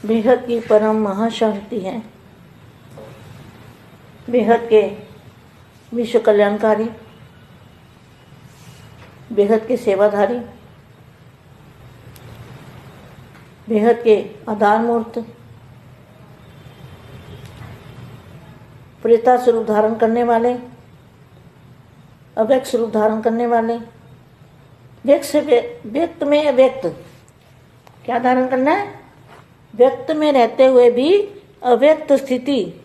बेहद की परम महाशांति है, बेहद के विश्व कल्याणकारी, बेहद के सेवाधारी, बेहद के आधार मूर्त, प्रेता स्वरूप धारण करने वाले, अव्यक्त स्वरूप धारण करने वाले, व्यक्त से व्यक्त में अव्यक्त क्या धारण करना है? व्यक्त में रहते हुए भी अव्यक्त स्थिति,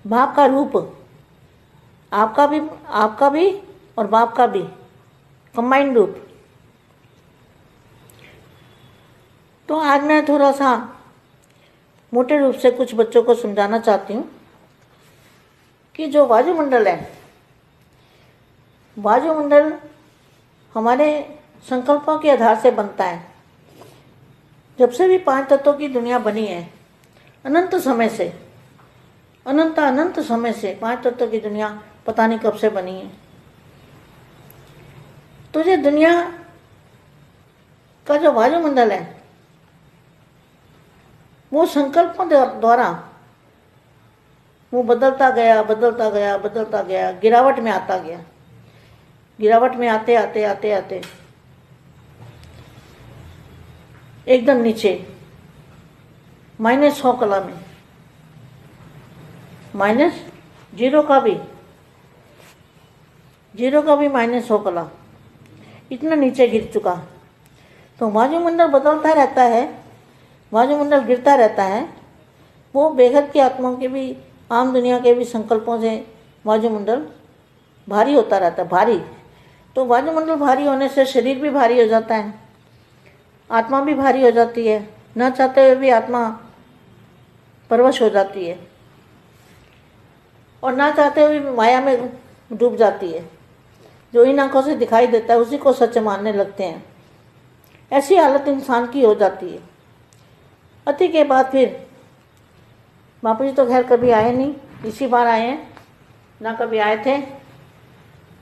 भाव का रूप, आपका भी और बाप का भी कंबाइंड रूप। तो आज मैं थोड़ा सा मोटे रूप से कुछ बच्चों को समझाना चाहती हूँ कि जो वायुमंडल है, वायुमंडल हमारे संकल्पों के आधार से बनता है। जब से भी 5 तत्वों की दुनिया बनी है, अनंत समय से, अनंत समय से 5 तत्वों की दुनिया पता नहीं कब से बनी है। तो ये दुनिया का जो वायुमंडल है, वो संकल्पों द्वारा वो बदलता गया, गिरावट में आता गया। गिरावट में आते एकदम नीचे -100 कला में, -0 का भी -100 कला, इतना नीचे गिर चुका। तो वायुमंडल बदलता रहता है, वायुमंडल गिरता रहता है। वो बेहद की आत्माओं के भी, आम दुनिया के भी संकल्पों से वायुमंडल भारी होता रहता है, भारी। तो वायुमंडल भारी होने से शरीर भी भारी हो जाता है, आत्मा भी भारी हो जाती है, न चाहते हुए भी आत्मा परवश हो जाती है और ना चाहते हुए भी माया में डूब जाती है। जो इन आंखों से दिखाई देता है उसी को सच मानने लगते हैं। ऐसी हालत इंसान की हो जाती है। अति के बाद फिर बापू जी तो खैर कभी आए नहीं, इसी बार आए हैं, ना कभी आए थे,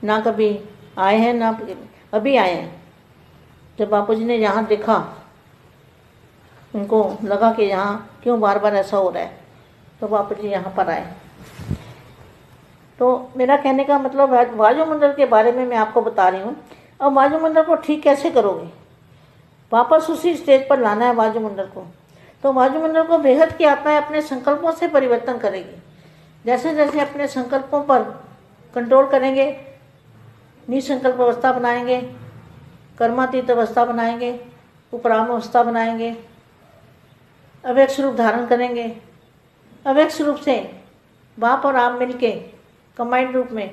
ना कभी आए हैं, ना अभी आए हैं। जब बापू जी ने यहाँ देखा, उनको लगा कि यहाँ क्यों बार बार ऐसा हो रहा है, तो बापू जी यहाँ पर आए। तो मेरा कहने का मतलब है, वायुमंडल के बारे में मैं आपको बता रही हूँ। अब वायुमंडल को ठीक कैसे करोगे? वापस उसी स्टेज पर लाना है वायुमंडल को। तो वायुमंडल को बेहद की आत्माएं अपने संकल्पों से परिवर्तन करेगी। जैसे जैसे अपने संकल्पों पर कंट्रोल करेंगे, निसंकल्प अवस्था बनाएंगे, कर्मातीत अवस्था बनाएंगे, उपराम अवस्था बनाएंगे, अव्यक्त स्वरूप धारण करेंगे। अव्यक्त स्वरूप से बाप और आप मिलके कंबाइंड रूप में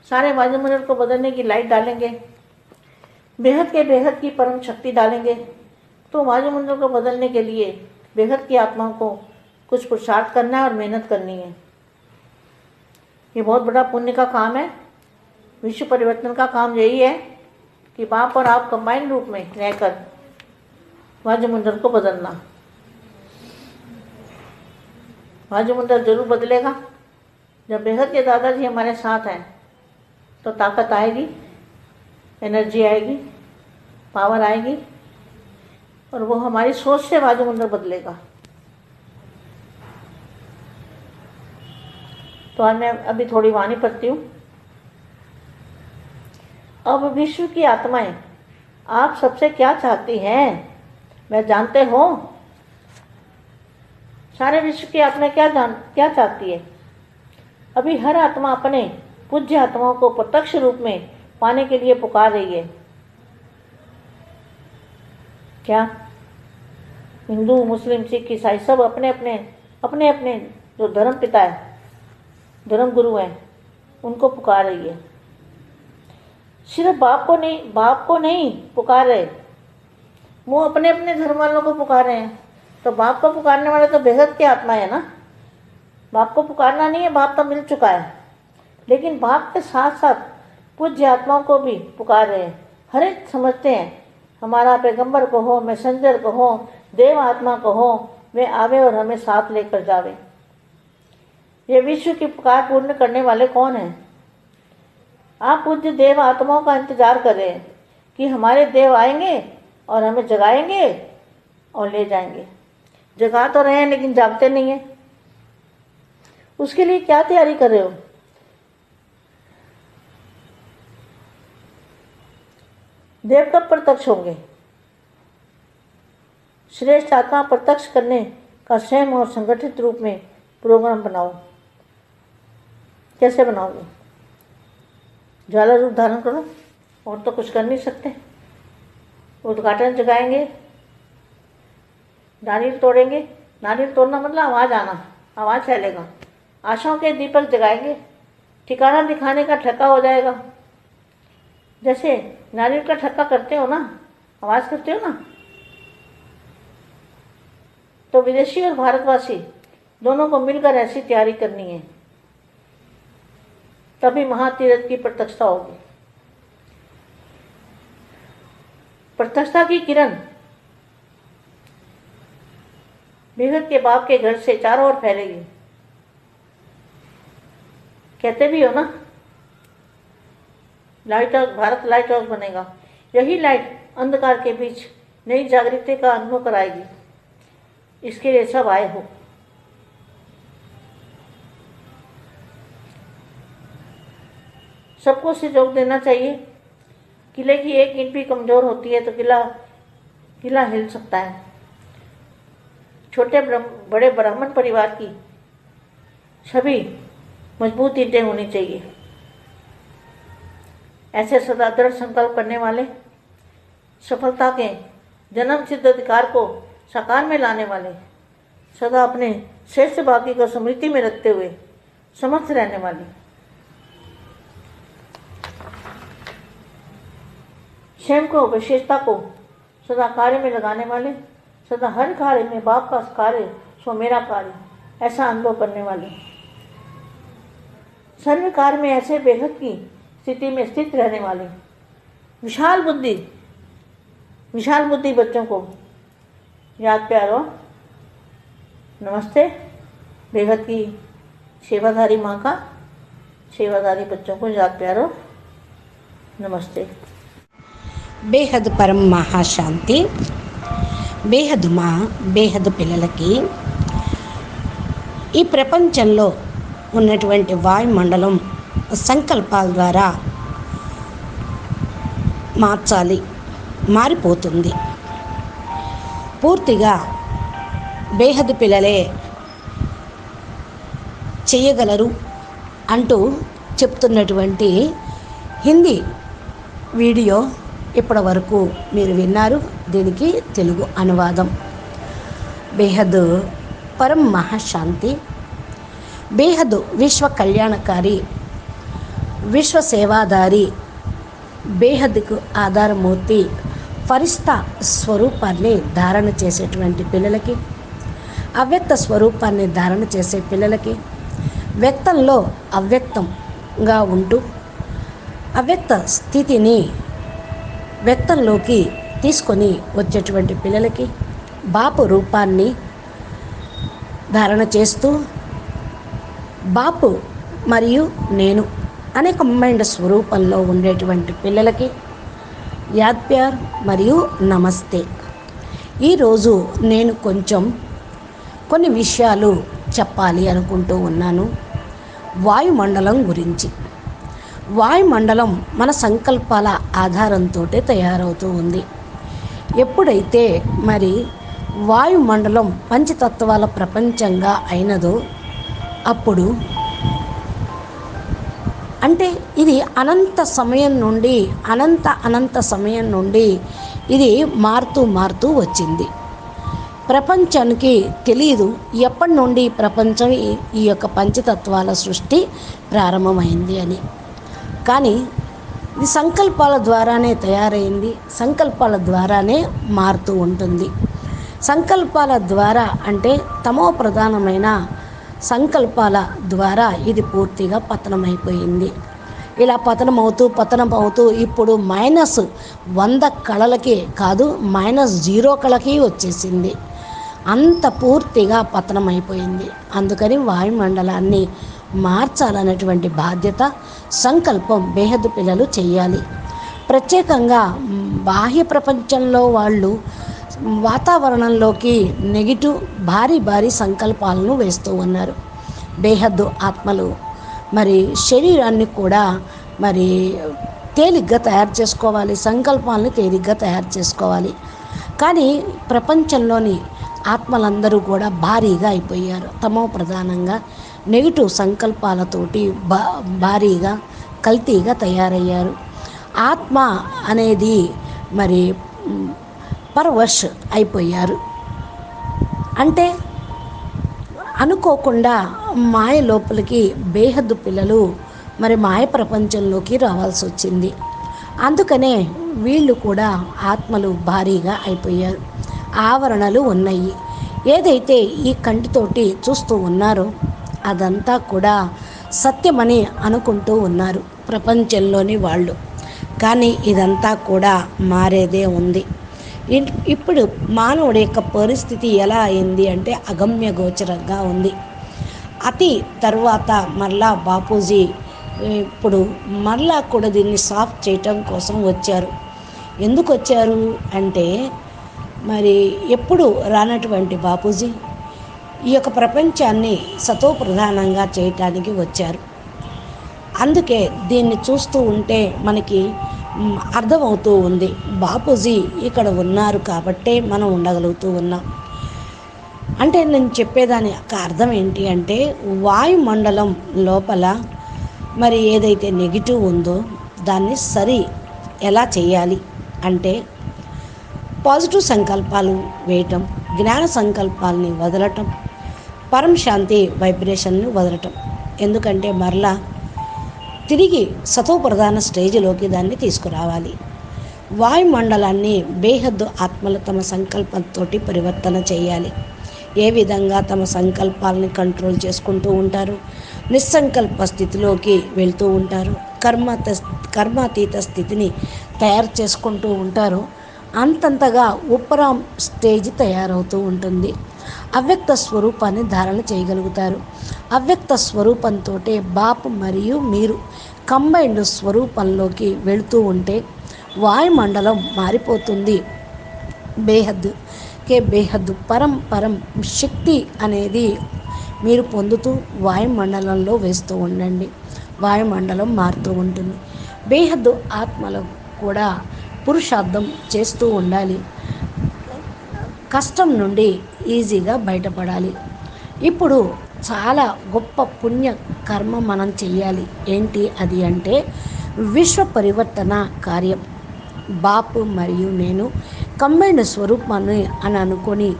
सारे वायुमंडल को बदलने की लाइट डालेंगे, बेहद की परम शक्ति डालेंगे। तो वायुमंडल को बदलने के लिए बेहद की आत्माओं को कुछ पुरुषार्थ करना है और मेहनत करनी है। ये बहुत बड़ा पुण्य का काम है। विश्व परिवर्तन का काम यही है कि बाप और आप कंबाइंड रूप में रहकर वायुमंडल को बदलना। वायुमंडल जरूर बदलेगा। जब बेहद के दादाजी हमारे साथ हैं तो ताकत आएगी, एनर्जी आएगी, पावर आएगी और वो हमारी सोच से वायुमंडल बदलेगा। तो आज मैं अभी थोड़ी वाणी पढ़ती हूँ। अब विश्व की आत्माएं आप सबसे क्या चाहती हैं, वह जानते हो? सारे विश्व की आत्माएं क्या चाहती है? अभी हर आत्मा अपने पूज्य आत्माओं को प्रत्यक्ष रूप में पाने के लिए पुकार रही है। क्या? हिंदू, मुस्लिम, सिख, ईसाई सब अपने अपने जो धर्म पिता है, धर्म गुरु हैं, उनको पुकार रही है। सिर्फ बाप को नहीं पुकार रहे, वो अपने अपने धर्म वालों को पुकार रहे हैं। तो बाप को पुकारने वाले तो बेहद की आत्मा है ना। बाप को पुकारना नहीं है, बाप तो मिल चुका है, लेकिन बाप के साथ साथ पूज्य आत्माओं को भी पुकार रहे हैं। हर एक समझते हैं हमारा पैगंबर को हो, मैसेंजर को हो, देव आत्मा को हो, वे आवे और हमें साथ लेकर जावे। ये विश्व की पुकार पूर्ण करने वाले कौन हैं? आप पूज्य देव आत्माओं का इंतजार कर रहे हैं कि हमारे देव आएंगे और हमें जगाएंगे और ले जाएंगे। जगा तो रहे हैं लेकिन जागते नहीं हैं। उसके लिए क्या तैयारी कर रहे हो? देव कब प्रत्यक्ष होंगे? श्रेष्ठ आत्मा प्रत्यक्ष करने का स्वयं और संगठित रूप में प्रोग्राम बनाओ। कैसे बनाओगे? ज्वाला रूप धारण करो, और तो कुछ कर नहीं सकते। उद्घाटन जगाएंगे, नारियल तोड़ेंगे। नारियल तोड़ना मतलब आवाज़ आना, आवाज़ फैलेगा। आशाओं के दीपक जगाएंगे, ठिकाना दिखाने का ठक्का हो जाएगा। जैसे नारियल का ठक्का करते हो ना, आवाज़ करते हो ना, तो विदेशी और भारतवासी दोनों को मिलकर ऐसी तैयारी करनी है, तभी महातीर्थ की प्रत्यक्षता होगी। प्रत्यक्षता की किरण बेहद के बाप के घर से चारों ओर फैलेगी। कहते भी हो ना, light house, Bharat light house बनेगा। यही लाइट अंधकार के बीच नई जागृति का अनुभव कराएगी। इसके लिए सब आए हो। सबको सहयोग देना चाहिए। किले की एक ईंट भी कमजोर होती है तो किला हिल सकता है। छोटे बड़े ब्राह्मण परिवार की सभी मजबूत ईंटें होनी चाहिए। ऐसे सदा दृढ़ संकल्प करने वाले, सफलता के जन्म सिद्ध अधिकार को साकार में लाने वाले, सदा अपने श्रेष्ठ भाग्य को स्मृति में रखते हुए समर्थ रहने वाले, स्वयं को विशेषता को सदा कार्य में लगाने वाले, सदा हर कार्य में बाप का कार्य सो मेरा कार्य, ऐसा अनुभव करने वाले, सर्व कार्य में ऐसे बेहद की स्थिति में स्थित रहने वाले, विशाल बुद्धि बच्चों को याद प्यारो नमस्ते। बेहद की सेवाधारी माँ का सेवाधारी बच्चों को याद प्यारो नमस्ते। బేహద్ పరం మహాశాంతి. బేహద్ మా బేహద్ పిల్లలకి ఈ ప్రపంచంలో ఉన్నటువంటి వాయుమండలం సంకల్పాల ద్వారా మారిపోతుంది. పూర్తిగా బేహద్ పిల్లలే చేయగలరు అంటూ చెప్తున్నటువంటి హిందీ వీడియో ఇప్పటి వరకు మీరు విన్నారు. దీనికి తెలుగు అనువాదం. బేహద్ పరం మహాశాంతి. బేహద్ విశ్వ కళ్యాణకారి, విశ్వ సేవాదారి, బేహద్కు ఆధారమూర్తి ఫరిస్తా స్వరూపాన్ని ధారణ చేసేటువంటి పిల్లలకి, అవ్యక్త స్వరూపాన్ని ధారణ చేసే పిల్లలకి, వ్యక్తంలో అవ్యక్తంగా ఉంటూ అవ్యక్త స్థితిని వ్యక్తంలోకి తీసుకొని వచ్చేటువంటి పిల్లలకి బాపు రూపాన్ని ధారణ చేస్తూ బాపు మరియు నేను అనే కంబైన్డ్ స్వరూపంలో ఉండేటువంటి పిల్లలకి యాద్ ప్యార్ మరియు నమస్తే. ఈరోజు నేను కొన్ని విషయాలు చెప్పాలి అనుకుంటూ ఉన్నాను వాయుమండలం గురించి. వాయుమండలం మన సంకల్పాల ఆధారంతో తయారవుతూ ఉంది. ఎప్పుడైతే మరి వాయుమండలం పంచతత్వాల ప్రపంచంగా అయినదో అప్పుడు అంటే ఇది అనంత సమయం నుండి ఇది మారుతూ వచ్చింది. ప్రపంచానికి తెలియదు ఎప్పటి నుండి ప్రపంచం ఈ యొక్క పంచతత్వాల సృష్టి ప్రారంభమైంది అని. కానీ ఇది సంకల్పాల ద్వారానే తయారైంది, సంకల్పాల ద్వారానే మారుతూ ఉంటుంది. సంకల్పాల ద్వారా అంటే తమో ప్రధానమైన సంకల్పాల ద్వారా ఇది పూర్తిగా పతనమైపోయింది. ఇలా పతనమవుతూ ఇప్పుడు -100 కళలకి కాదు -0 కళకి వచ్చేసింది. అంత పూర్తిగా పతనమైపోయింది. అందుకని వాయుమండలాన్ని మార్చాలనేటువంటి బాధ్యత సంకల్పం బేహద్ పిల్లలు చేయాలి. ప్రత్యేకంగా బాహ్య ప్రపంచంలో వాళ్ళు వాతావరణంలోకి నెగిటివ్ భారీ భారీ సంకల్పాలను వేస్తూ ఉన్నారు. బేహద్దు ఆత్మలు మరి శరీరాన్ని కూడా మరి తేలిగ్గా తయారు చేసుకోవాలి, సంకల్పాలని తేలిగ్గా తయారు చేసుకోవాలి. కానీ ప్రపంచంలోని ఆత్మలందరూ కూడా భారీగా అయిపోయారు. తమో ప్రధానంగా నెగిటివ్ సంకల్పాలతోటి భారీగా కల్తీగా తయారయ్యారు. ఆత్మ అనేది మరి పరవశ్ అయిపోయారు. అంటే అనుకోకుండా మాయ లోపలికి బేహద్దు పిల్లలు మరి మాయ ప్రపంచంలోకి రావాల్సి వచ్చింది. అందుకనే వీళ్ళు కూడా ఆత్మలు భారీగా అయిపోయారు. ఆవరణలు ఉన్నాయి. ఏదైతే ఈ కంటితోటి చూస్తూ ఉన్నారో అదంతా కూడా సత్యమని అనుకుంటూ ఉన్నారు ప్రపంచంలోని వాళ్ళు. కానీ ఇదంతా కూడా మారేదే ఉంది. ఇప్పుడు మానవుడి యొక్క పరిస్థితి ఎలా అయింది అంటే అగమ్య గోచరంగా ఉంది. అతి తర్వాత మరలా బాపూజీ ఇప్పుడు మరలా కూడా దీన్ని సాఫ్ట్ చేయటం కోసం వచ్చారు. ఎందుకు వచ్చారు అంటే మరి ఎప్పుడు రానటువంటి బాపూజీ ఈ యొక్క ప్రపంచాన్ని సతోప్రధానంగా చేయటానికి వచ్చారు. అందుకే దీన్ని చూస్తూ ఉంటే మనకి అర్థమవుతూ ఉంది, బాపూజీ ఇక్కడ ఉన్నారు కాబట్టే మనం ఉండగలుగుతూ ఉన్నాం. అంటే నేను చెప్పేదాని యొక్క అర్థం ఏంటి అంటే వాయుమండలం లోపల మరి ఏదైతే నెగిటివ్ ఉందో దాన్ని సరి ఎలా చేయాలి అంటే పాజిటివ్ సంకల్పాలు వేయటం, జ్ఞాన సంకల్పాలని వదలటం, పరం శాంతి వైబ్రేషన్ను వదలటం. ఎందుకంటే మరలా తిరిగి సతోప్రధాన స్టేజ్లోకి దాన్ని తీసుకురావాలి. వాయుమండలాన్ని బేహద్దు ఆత్మలు తమ సంకల్పంతో పరివర్తన చేయాలి. ఏ విధంగా తమ సంకల్పాలని కంట్రోల్ చేసుకుంటూ ఉంటారు, నిస్సంకల్ప స్థితిలోకి వెళ్తూ ఉంటారు, కర్మాతీత స్థితిని తయారు చేసుకుంటూ ఉంటారు. అంతంతగా ఉపరాం స్టేజ్ తయారవుతూ ఉంటుంది. అవ్యక్త స్వరూపాన్ని ధారణ చేయగలుగుతారు. అవ్యక్త స్వరూపంతో బాపు మరియు మీరు కంబైన్డ్ స్వరూపంలోకి వెళుతూ ఉంటే వాయుమండలం మారిపోతుంది. బేహద్దు పరం శక్తి అనేది మీరు పొందుతూ వాయుమండలంలో వేస్తూ ఉండండి. వాయుమండలం మారుతూ ఉంటుంది. బేహద్దు ఆత్మలు కూడా పురుషార్థం చేస్తూ ఉండాలి. కష్టం నుండి ఈజీగా బయటపడాలి. ఇప్పుడు చాలా గొప్ప పుణ్య కర్మ మనం చెయ్యాలి. ఏంటి అది అంటే విశ్వ పరివర్తన కార్యం. బాపు మరియు నేను కంబైన్డ్ స్వరూపాన్ని అని అనుకొని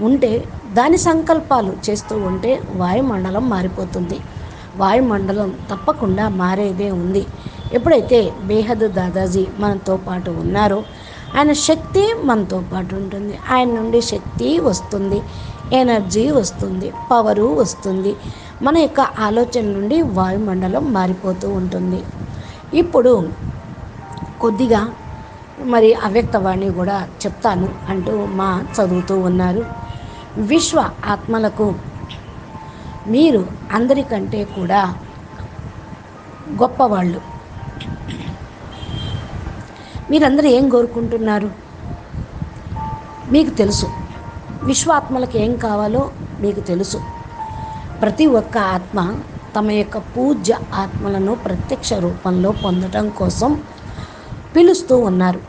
ఉంటే దాని సంకల్పాలు చేస్తూ ఉంటే వాయుమండలం మారిపోతుంది. వాయుమండలం తప్పకుండా మారేదే ఉంది. ఎప్పుడైతే బేహద్దు దాదాజీ మనతో పాటు ఉన్నారో ఆయన శక్తి మనతో పాటు ఉంటుంది. ఆయన నుండి శక్తి వస్తుంది, ఎనర్జీ వస్తుంది, పవరు వస్తుంది. మన యొక్క ఆలోచన నుండి వాయుమండలం మారిపోతూ ఉంటుంది. ఇప్పుడు కొద్దిగా మరి అవ్యక్తవాణి కూడా చెప్తాను అంటూ మా చదువుతూ ఉన్నారు. విశ్వ ఆత్మలకు మీరు అందరికంటే కూడా గొప్పవాళ్ళు. మీరందరూ ఏం కోరుకుంటున్నారు మీకు తెలుసు. విశ్వాత్మలకు ఏం కావాలో మీకు తెలుసు. ప్రతి ఒక్క ఆత్మ తమ యొక్క పూజ్య ఆత్మలను ప్రత్యక్ష రూపంలో పొందటం కోసం పిలుస్తూ ఉన్నారు.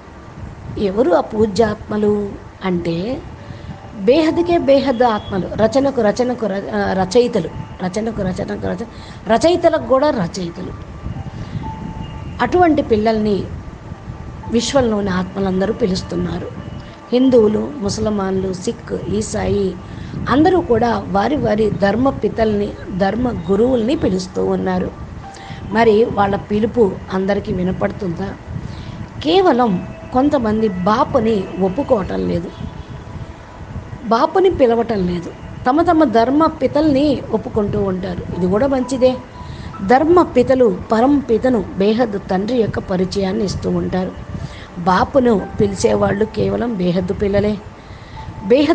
ఎవరు ఆ పూజ్యాత్మలు అంటే బేహద్దు ఆత్మలు, రచయితలు, రచయితలకు కూడా రచయితలు. అటువంటి పిల్లల్ని విశ్వంలోని ఆత్మలందరూ పిలుస్తున్నారు. హిందువులు, ముసల్మాన్లు, సిక్, ఈసాయి అందరూ కూడా వారి వారి ధర్మ పితల్ని, ధర్మ గురువుల్ని పిలుస్తూ ఉన్నారు. మరి వాళ్ళ పిలుపు అందరికీ వినపడుతుందా? కేవలం కొంతమంది బాపుని ఒప్పుకోవటం లేదు, బాపుని పిలవటం లేదు. తమ తమ ధర్మ పితల్ని ఒప్పుకుంటూ ఉంటారు. ఇది కూడా మంచిదే. ధర్మ పితలు పరం పితను బేహద్దు తండ్రి యొక్క పరిచయాన్ని ఇస్తూ ఉంటారు. బాపును పిలిచేవాళ్ళు కేవలం బేహద్దు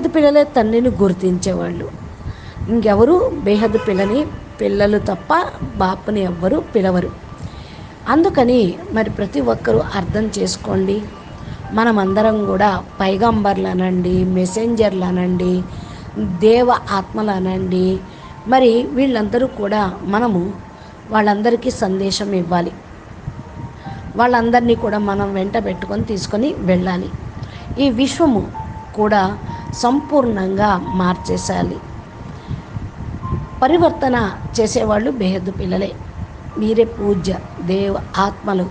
పిల్లలే తండ్రిని గుర్తించేవాళ్ళు. ఇంకెవరు బేహద్దు పిల్లలు తప్ప బాపుని ఎవ్వరూ పిలవరు. అందుకని మరి ప్రతి ఒక్కరూ అర్థం చేసుకోండి. మనమందరం కూడా పైగంబర్లనండి, మెసెంజర్లనండి, దేవ ఆత్మలనండి, మరి వీళ్ళందరూ కూడా మనము వాళ్ళందరికీ సందేశం ఇవ్వాలి. వాళ్ళందరినీ కూడా మనం వెంట పెట్టుకొని తీసుకొని వెళ్ళాలి. ఈ విశ్వము కూడా సంపూర్ణంగా మార్చేసేయాలి. పరివర్తన చేసేవాళ్ళు బేహద్దు పిల్లలే. మీరే పూజ్య దేవ ఆత్మలు.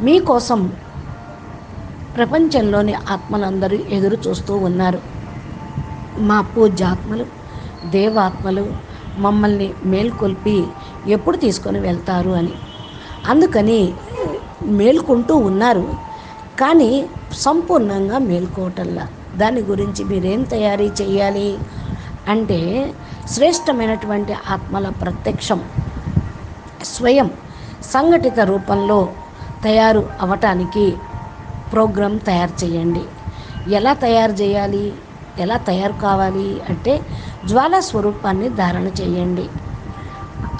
మీకోసం ప్రపంచంలోని ఆత్మలందరూ ఎదురు చూస్తూ ఉన్నారు. మా పూజ్యాత్మలు, దేవాత్మలు మమ్మల్ని మేల్కొల్పి ఎప్పుడు తీసుకొని వెళ్తారు అని. అందుకని మేల్కొంటూ ఉన్నారు, కానీ సంపూర్ణంగా మేల్కోవటంలా. దాని గురించి మీరేం తయారీ చేయాలి అంటే, శ్రేష్టమైనటువంటి ఆత్మల ప్రత్యక్షం స్వయం సంఘటిత రూపంలో తయారు అవటానికి ప్రోగ్రాం తయారు చేయండి. ఎలా తయారు చేయాలి, ఎలా తయారు కావాలి అంటే, జ్వాలా స్వరూపాన్ని ధారణ చేయండి.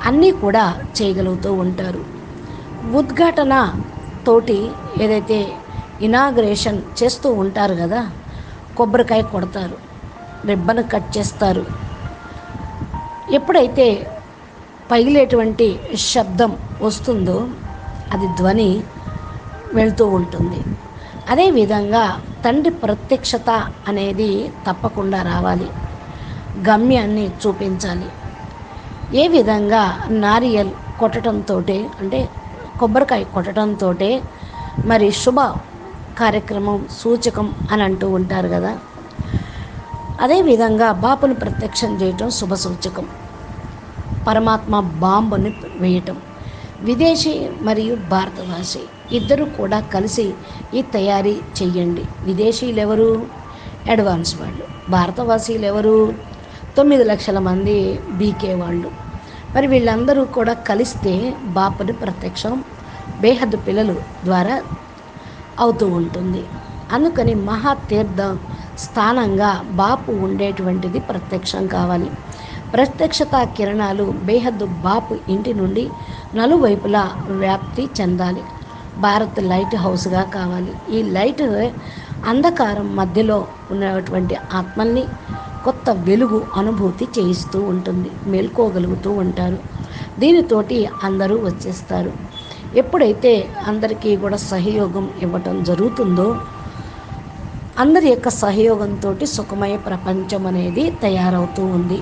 అన్నీ కూడా చేయగలుగుతూ ఉంటారు. ఉద్ఘాటన తోటి ఏదైతే ఇనాగ్రేషన్ చేస్తూ ఉంటారు కదా, కొబ్బరికాయ కొడతారు, రిబ్బన్ కట్ చేస్తారు. ఎప్పుడైతే పగిలేటువంటి శబ్దం వస్తుందో అది ధ్వని వెళ్తూ ఉంటుంది. అదేవిధంగా తండ్రి ప్రత్యక్షత అనేది తప్పకుండా రావాలి. గమ్యాన్ని చూపించాలి. ఏ విధంగా నారియల్ కొట్టడంతో, అంటే కొబ్బరికాయ కొట్టడంతో మరి శుభ కార్యక్రమం సూచకం అని అంటూ ఉంటారు కదా, అదేవిధంగా బాపును ప్రత్యక్షం చేయటం శుభ సూచకం. పరమాత్మ బాంబుని వేయటం. విదేశీ మరియు భారతవాసి ఇద్దరు కూడా కలిసి ఈ తయారీ చెయ్యండి. విదేశీయులు ఎవరు? అడ్వాన్స్ వాళ్ళు. భారతవాసీలు ఎవరు? 9 లక్షల మంది బీకే వాళ్ళు. మరి వీళ్ళందరూ కూడా కలిస్తే బాపుని ప్రత్యక్షం బేహద్దు పిల్లలు ద్వారా అవుతూ ఉంటుంది. అందుకని మహాతీర్థ స్థానంగా బాపు ఉండేటువంటిది ప్రత్యక్షం కావాలి. ప్రత్యక్షత కిరణాలు బేహద్దు బాపు ఇంటి నుండి నలువైపులా వ్యాప్తి చెందాలి. భారత్ లైట్ హౌస్గా కావాలి. ఈ లైట్ అంధకారం మధ్యలో ఉన్నటువంటి ఆత్మల్ని కొత్త వెలుగు అనుభూతి చేయిస్తూ ఉంటుంది. మేల్కోగలుగుతూ ఉంటారు. దీనితోటి అందరూ వచ్చేస్తారు. ఎప్పుడైతే అందరికీ కూడా సహయోగం ఇవ్వటం జరుగుతుందో, అందరి యొక్క సహయోగంతో సుఖమయ ప్రపంచం అనేది తయారవుతూ ఉంది.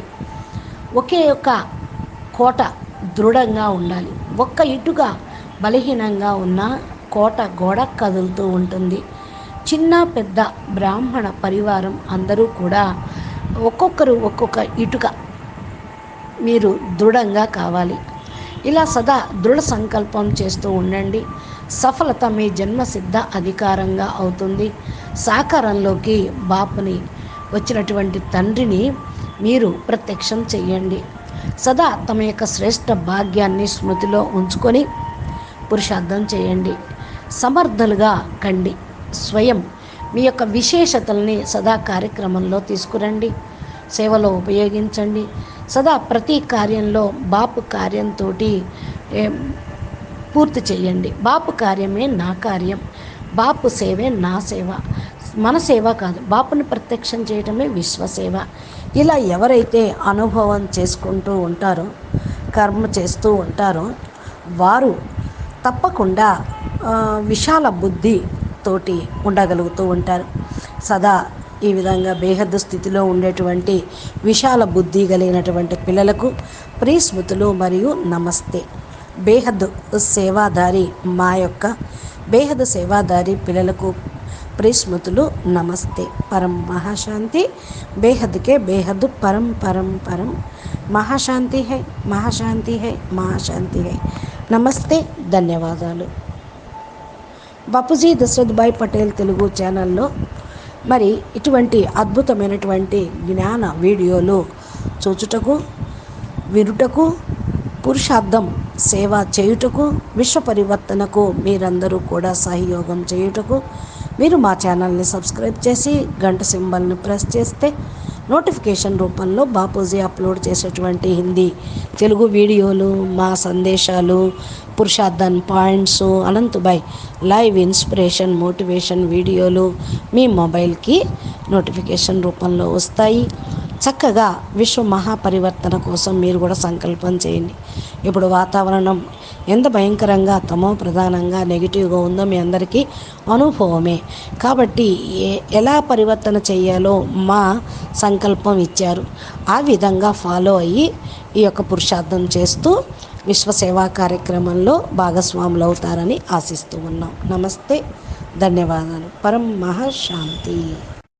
ఒకే ఒక కోట దృఢంగా ఉండాలి. ఒక్క ఇటుగా బలహీనంగా ఉన్న కోట గోడ కదులుతూ ఉంటుంది. చిన్న పెద్ద బ్రాహ్మణ పరివారం అందరూ కూడా ఒక్కొక్కరు ఒక్కొక్క ఇటుక మీరు దృఢంగా కావాలి. ఇలా సదా దృఢ సంకల్పం చేస్తూ ఉండండి. సఫలత మీ జన్మసిద్ధ అధికారంగా అవుతుంది. సాకారంలోకి బాపుని వచ్చినటువంటి తండ్రిని మీరు ప్రత్యక్షం చెయ్యండి. సదా తమ యొక్క శ్రేష్ఠ భాగ్యాన్ని స్మృతిలో ఉంచుకొని పురుషార్థం చేయండి. సమర్థులుగా కండి. స్వయం మీ యొక్క విశేషతల్ని సదా కార్యక్రమంలో తీసుకురండి. సేవలో ఉపయోగించండి. సదా ప్రతి కార్యంలో బాపు కార్యంతో పూర్తి చేయండి. బాపు కార్యమే నా కార్యం, బాపు సేవే నా సేవ. మన సేవ కాదు, బాపుని ప్రత్యక్షం చేయటమే విశ్వసేవ. ఇలా ఎవరైతే అనుభవం చేసుకుంటూ ఉంటారో, కర్మ చేస్తూ ఉంటారో, వారు తప్పకుండా విశాల బుద్ధితోటి ఉండగలుగుతూ ఉంటారు. సదా ఈ విధంగా బేహద్దు స్థితిలో ఉండేటువంటి విశాల బుద్ధి కలిగినటువంటి పిల్లలకు ప్రియస్మృతులు మరియు నమస్తే. బేహద్దు సేవాదారి మా యొక్క బేహద్దు సేవాదారి పిల్లలకు ప్రియస్మృతులు నమస్తే. పరం మహాశాంతి. బేహద్కే బేహద్దు పరం పరం పరం. మహాశాంతి హై, మహాశాంతి హై, మహాశాంతి హై. నమస్తే. ధన్యవాదాలు. బాపూజీ దశరథ్ భాయ్ పటేల్ తెలుగు ఛానల్లో మరి ఇటువంటి అద్భుతమైనటువంటి జ్ఞాన వీడియోలు చూచుటకు, వినుటకు, పురుషార్థం సేవ చేయుటకు, విశ్వ పరివర్తనకు మీరందరూ కూడా సహయోగం చేయుటకు మీరు మా ఛానల్ని సబ్స్క్రైబ్ చేసి గంట సింబల్ని ప్రెస్ చేస్తే నోటిఫికేషన్ రూపంలో బాపూజీ అప్లోడ్ చేసేటువంటి హిందీ తెలుగు వీడియోలు, మా సందేశాలు, పురుషార్థన్ పాయింట్స్, అనంతుబాయ్ లైవ్ ఇన్స్పిరేషన్ మోటివేషన్ వీడియోలు మీ మొబైల్కి నోటిఫికేషన్ రూపంలో వస్తాయి. చక్కగా విశ్వ మహాపరివర్తన కోసం మీరు కూడా సంకల్పం చేయండి. ఇప్పుడు వాతావరణం ఎంత భయంకరంగా తమో ప్రధానంగా నెగిటివ్గా ఉందో మీ అందరికీ అనుభవమే. కాబట్టి ఎలా పరివర్తన చేయాలో మా సంకల్పం ఇచ్చారు. ఆ విధంగా ఫాలో అయ్యి ఈ యొక్క పురుషార్థం చేస్తూ విశ్వసేవా కార్యక్రమంలో భాగస్వాములు అవుతారని ఆశిస్తూ ఉన్నాం. నమస్తే, ధన్యవాదాలు. పరం మహాశాంతి.